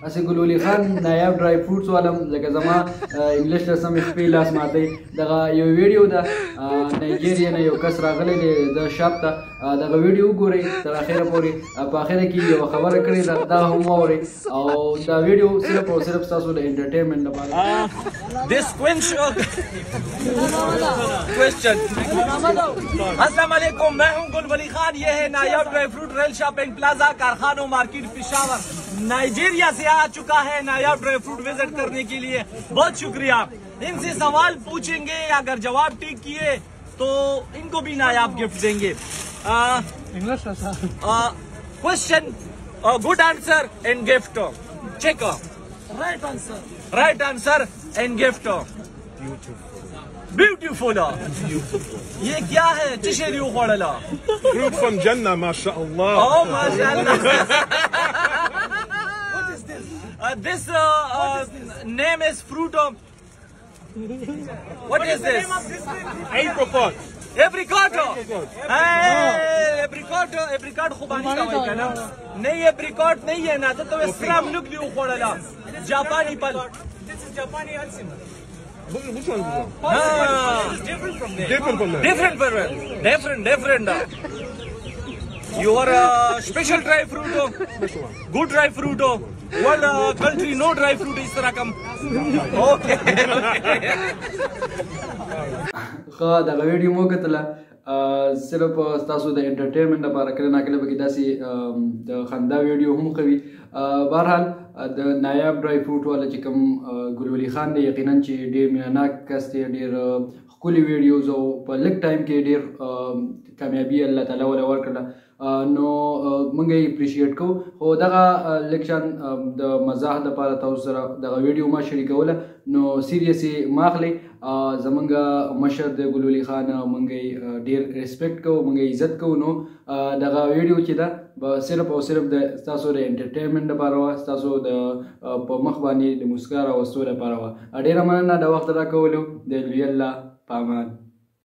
اسی ګل ولي خان نایاب ډرای فروټس والم لکه زما انګلیش ته سم خپل لاس ماته دغه یو ویډیو ده نایجیریا نه یو کس راغلی دی د شاپ ته دغه ویډیو وګورئ تر اخره پورې په اخره کې یو خبره کړې ده دا هم واورئ او دا ویډیو صرف او صرف تاسو د انټرټینمنټ لپاره This question. अस्सलाम वालेकुम, मैं हूं गुल वली खान। ये है नायाब dry fruit rail shopping plaza Karkhano market Peshawar. Nigeria से आ चुका है नायाब ड्राई फ्रूट विजिट करने के लिए। बहुत शुक्रिया। इनसे सवाल पूछेंगे, अगर जवाब ठीक किए तो इनको भी नायाब गिफ्ट देंगे। Question good answer and gift check. Right answer and gift beautiful. ये क्या है? चिशेरी उखड़ला Fruit from Jannah, mashallah. Oh, mashallah. What is this? This name is fruit of. What is this? Apricot. Apricot. Hey, apricot खुबानी का वही कहना। नहीं apricot नहीं है ना, तो स्क्रैम नुकली उखड़ला जापानी पल। This is Japani alsima. Which one is this one? It's different from there. Different from there. Different. You are a special dry fruit. Special one. Good dry fruit. World country no dry fruit is तरह कम. Okay. خا دا ویډیو مو کتله صرف تاسو د انټرټینمنټ لپاره کړه نه کله به داسې د خندا ویډیو هم کوي. بهرحال د نایاب ډرای فروټ والا چې کوم ګل ولی خان دی یقینا چې ډېر مینهناک کس دی، ډېر ښکلي ویډیوز او په لږ ټایم کې ډېر کامیابي الله تعالی ولا ورکړله. نو موږ یې اپریشیټ کوو. خو دغه لږ شان د مزاح دپاره تاسو سره دغه ویډیو ما شریکوله نو سیریس یې مه اخلئ. زمونږ مشر د ګل ولی خان موږ یې ډېر ریسپیکټ کوو، موږ یې عزت کوو. نو دغه ویډیو چې ده به صرف او صرف د ستاسو د انټرټینمنټ لپاره وه، ستاسو د په مخ باندې د مسکا راوستو لپاره وه. ډېره مننه د وخت راکولو. د لوی الله په امان.